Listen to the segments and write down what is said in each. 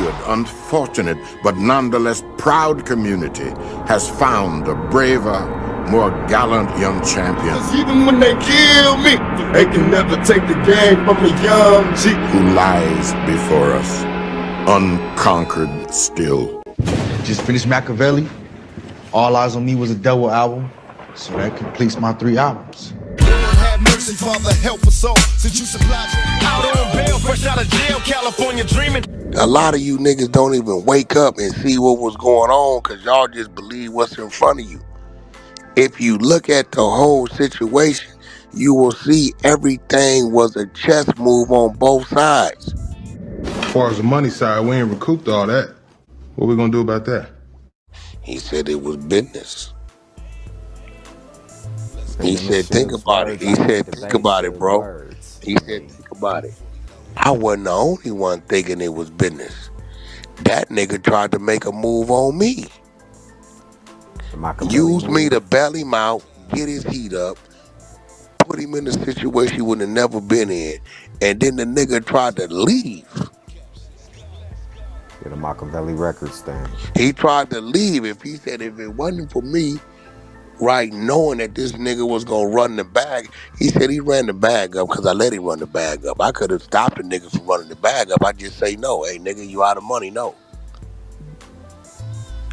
fractured, unfortunate, but nonetheless proud community has found a braver, more gallant young champion. Even when they kill me, they can never take the game from a young G. Who lies before us, unconquered still. Just finished MAKAVELI. All Eyes on Me was a double album, so that completes my 3 albums. Have mercy, Father, help us all. Since you supplied out on bail, fresh out of jail, California dreaming. A lot of you niggas don't even wake up and see what was going on because y'all just believe what's in front of you. If you look at the whole situation, you will see everything was a chess move on both sides. As far as the money side, we ain't recouped all that. What we gonna do about that? He said it was business. He said, think about it. He said, think about it, bro. He said, think about it. I wasn't the only one thinking it was business. That nigga tried to make a move on me. Use me to bail him out, get his heat up, put him in a situation he would have never been in. And then the nigga tried to leave. Get a MAKAVELI record stand. He tried to leave. If he said, if it wasn't for me, right, knowing that this nigga was gonna run the bag, he said he ran the bag up because I let him run the bag up. I could have stopped the nigga from running the bag up. I just say no. Hey, nigga, you out of money? No.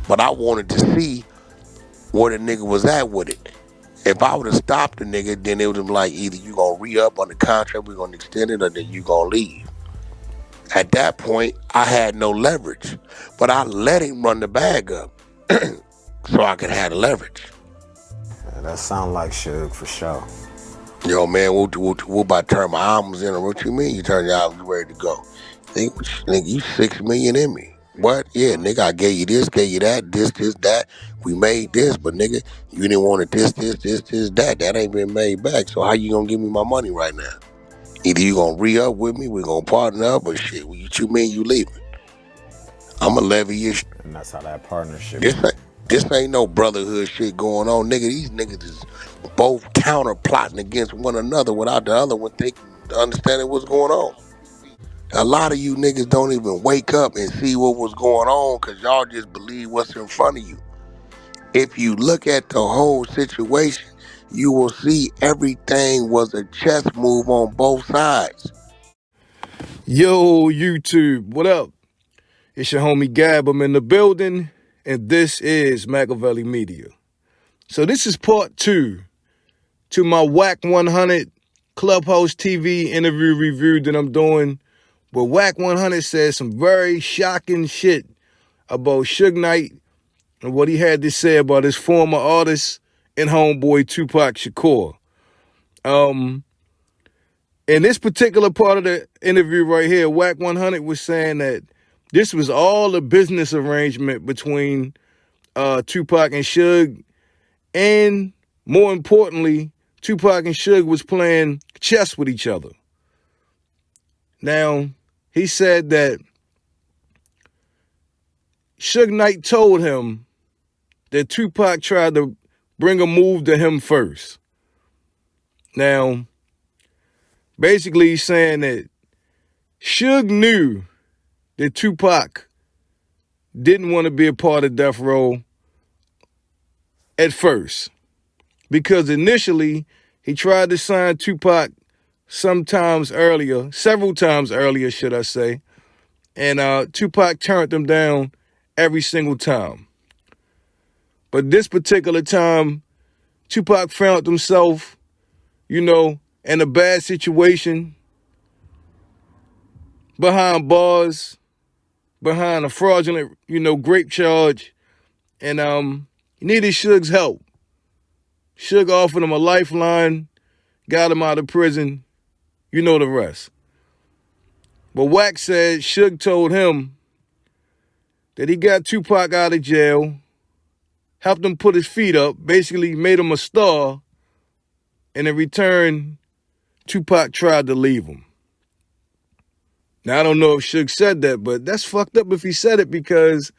But I wanted to see where the nigga was at with it. If I would have stopped the nigga, then it would have been like either you gonna re-up on the contract, we're gonna extend it, or then you gonna leave. At that point, I had no leverage. But I let him run the bag up so I could have the leverage. That sound like Suge for sure. Yo, man, what about turn my albums in? Or what you mean you turn your albums ready to go? Nigga, you 6 million in me. What? Yeah, nigga, I gave you this, gave you that, this, that. We made this, but nigga, you didn't want it this, that. That ain't been made back. So how you gonna give me my money right now? Either you gonna re-up with me, we gonna partner up, or shit, what you mean you leaving? I'ma levy your shit. And that's how that partnership This ain't no brotherhood shit going on, nigga. These niggas is both counter plotting against one another without the other one understanding what's going on. A lot of you niggas don't even wake up and see what was going on because y'all just believe what's in front of you. If you look at the whole situation, you will see everything was a chess move on both sides. Yo, YouTube, what up? It's your homie Gab. I'm in the building, and this is MAKAVELI Media. So this is part 2 to my Wack 100 Clubhouse TV interview review that I'm doing, where Wack 100 says some very shocking shit about Suge Knight and what he had to say about his former artist and homeboy Tupac Shakur. In this particular part of the interview right here, Wack 100 was saying that this was all a business arrangement between Tupac and Suge, and more importantly, Tupac and Suge was playing chess with each other. Now, he said that Suge Knight told him that Tupac tried to bring a move to him first. Now, basically he's saying that Suge knew that Tupac didn't want to be a part of Death Row at first, because initially he tried to sign Tupac several times earlier, should I say, and Tupac turned him down every single time. But this particular time, Tupac found himself, in a bad situation, behind bars, behind a fraudulent, grape charge, and he needed Suge's help. Suge offered him a lifeline, got him out of prison. You know the rest. But Wack said Suge told him that he got Tupac out of jail, helped him put his feet up, basically made him a star, and in return, Tupac tried to leave him. Now, I don't know if Suge said that, but that's fucked up if he said it, because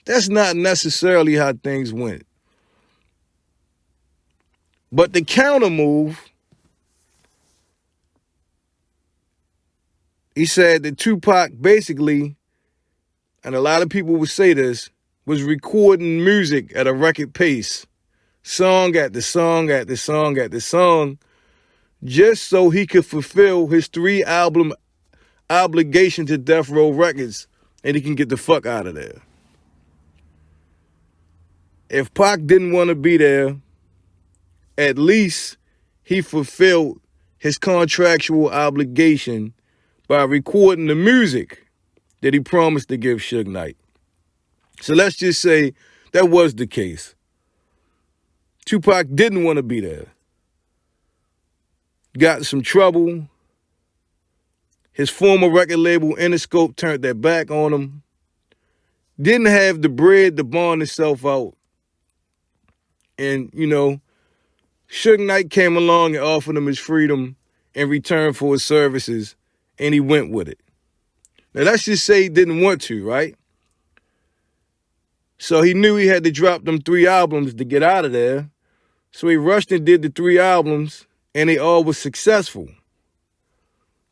that's not necessarily how things went. But the counter move, he said that Tupac basically and a lot of people would say this, was recording music at a record pace, song after song after song after song, just so he could fulfill his 3-album obligation to Death Row Records and he can get the fuck out of there. If Pac didn't want to be there, at least he fulfilled his contractual obligation by recording the music that he promised to give Suge Knight. So let's just say that was the case. Tupac didn't want to be there. Got in some trouble. His former record label, Interscope, turned their back on him. Didn't have the bread to bond himself out. And, Suge Knight came along and offered him his freedom in return for his services, and he went with it. Now, let's just say he didn't want to, right? So he knew he had to drop them 3 albums to get out of there. So he rushed and did the 3 albums, and they all were successful.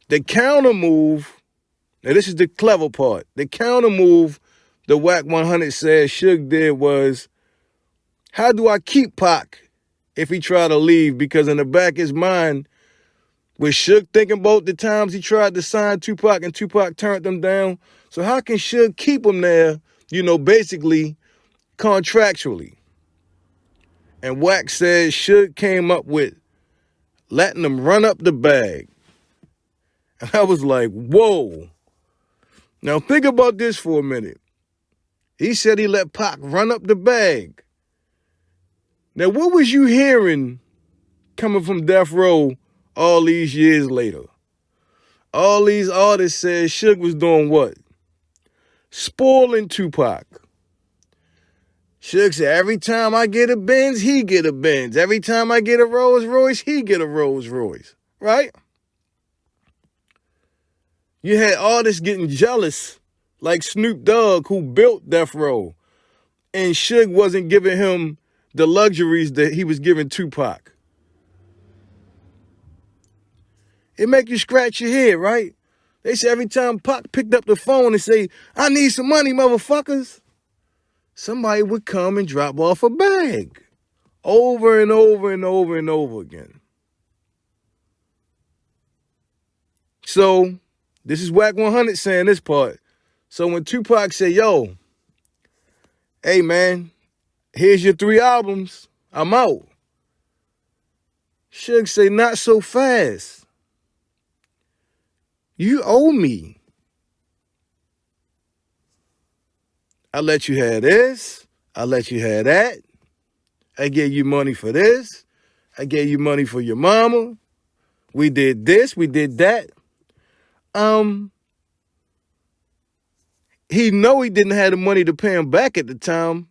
The counter move, now this is the clever part, the counter move the Wack 100 said Suge did was, how do I keep Pac if he try to leave? Because in the back of his mind, was Suge thinking about the times he tried to sign Tupac and Tupac turned them down? So how can Suge keep him there, basically contractually? And Wack said Suge came up with letting them run up the bag. And I was like, whoa. Now think about this for a minute. He said he let Pac run up the bag. Now what was you hearing coming from Death Row all these years later? All these artists said Suge was doing what? Spoiling Tupac. Suge said, every time I get a Benz, he get a Benz. Every time I get a Rolls Royce, he get a Rolls Royce. Right? You had artists getting jealous, like Snoop Dogg, who built Death Row, and Suge wasn't giving him the luxuries that he was giving Tupac. It make you scratch your head, right? They say every time Pac picked up the phone and say, I need some money, motherfuckers, somebody would come and drop off a bag over and over and over and over again. So this is Wack 100 saying this part. So when Tupac said, yo, hey man, here's your 3 albums, I'm out. Suge say, not so fast. You owe me. I let you have this. I let you have that. I gave you money for this. I gave you money for your mama. We did this. We did that. He know he didn't have the money to pay him back at the time.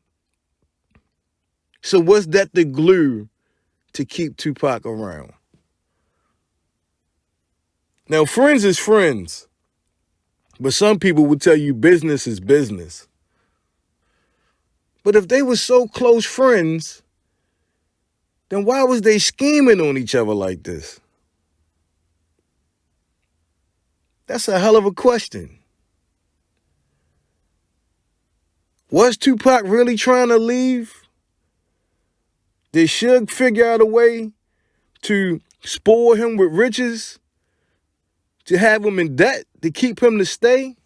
So was that the glue to keep Tupac around? Now, friends is friends. But some people would tell you business is business. But if they were so close friends, then why was they scheming on each other like this? That's a hell of a question. Was Tupac really trying to leave? Did Suge figure out a way to spoil him with riches, to have him in debt, to keep him to stay?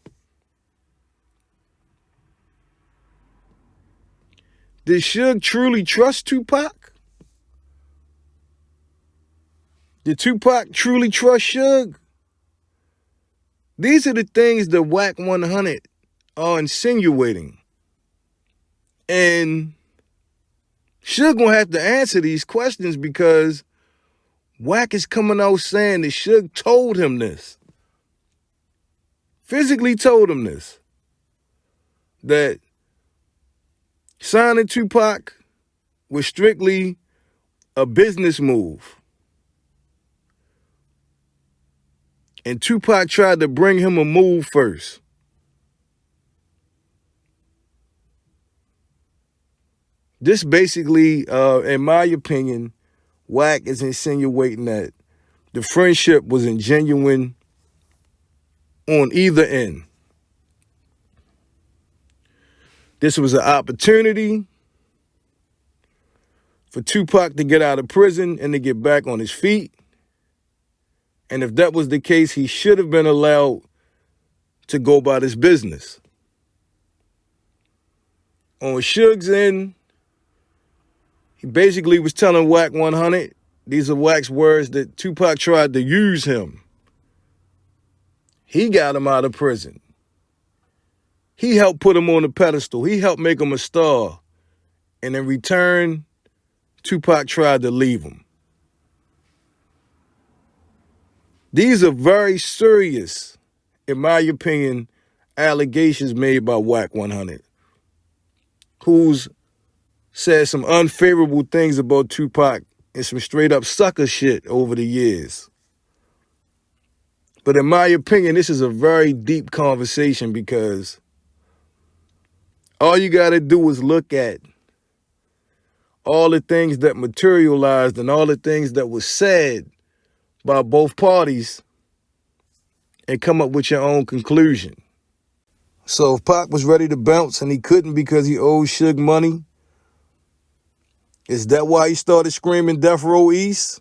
Did Suge truly trust Tupac? Did Tupac truly trust Suge? These are the things that Wack 100 are insinuating. And Suge gonna have to answer these questions because Wack is coming out saying that Suge told him this. Physically told him this. That signing Tupac was strictly a business move. And Tupac tried to bring him a move first. This basically, in my opinion, Wack is insinuating that the friendship wasn't genuine on either end. this was an opportunity for Tupac to get out of prison and to get back on his feet. And if that was the case, he should have been allowed to go about his business. On Suge's end, he basically was telling Wack 100, these are Wack's words, that Tupac tried to use him. He got him out of prison. He helped put him on a pedestal. He helped make him a star. And in return, Tupac tried to leave him. These are very serious, in my opinion, allegations made by Wack 100, who's said some unfavorable things about Tupac and some straight up sucker shit over the years. But in my opinion, this is a very deep conversation because all you got to do is look at all the things that materialized and all the things that was said by both parties and come up with your own conclusion. So if Pac was ready to bounce and he couldn't because he owed Suge money, is that why he started screaming Death Row East?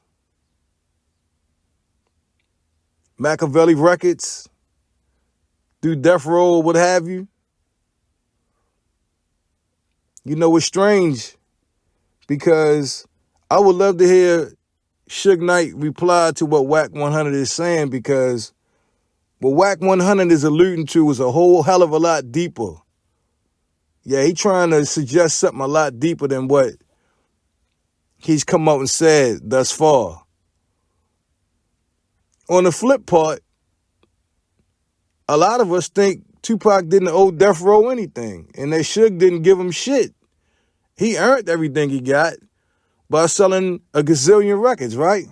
MAKAVELI Records? Do Death Row or what have you? You know, it's strange because I would love to hear Suge Knight reply to what Wack 100 is saying, because what Wack 100 is alluding to is a whole hell of a lot deeper. Yeah, he trying to suggest something a lot deeper than what he's come out and said thus far. On the flip part, a lot of us think Tupac didn't owe Death Row anything and that Suge didn't give him shit. He earned everything he got by selling a gazillion records, right?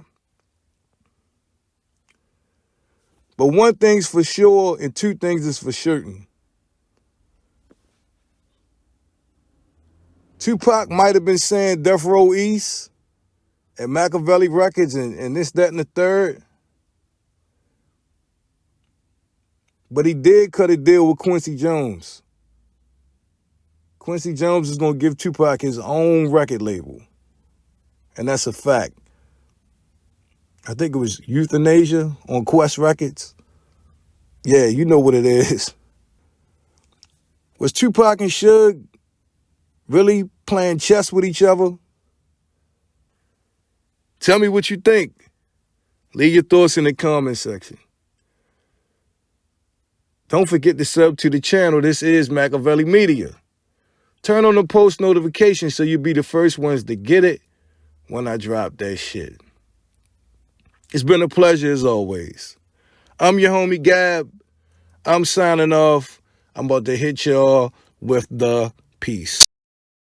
But one thing's for sure and two things is for certain. Tupac might have been saying Death Row East and MAKAVELI Records and this, that, and the third. But he did cut a deal with Quincy Jones. Quincy Jones is going to give Tupac his own record label. And that's a fact. I think it was Euthanasia on Quest Records. Yeah, you know what it is. Was Tupac and Suge really playing chess with each other? Tell me what you think. Leave your thoughts in the comment section. Don't forget to sub to the channel. This is MAKAVELI Media. Turn on the post notifications so you'll be the first ones to get it when I drop that shit. It's been a pleasure as always. I'm your homie Gab. I'm signing off. I'm about to hit y'all with the peace.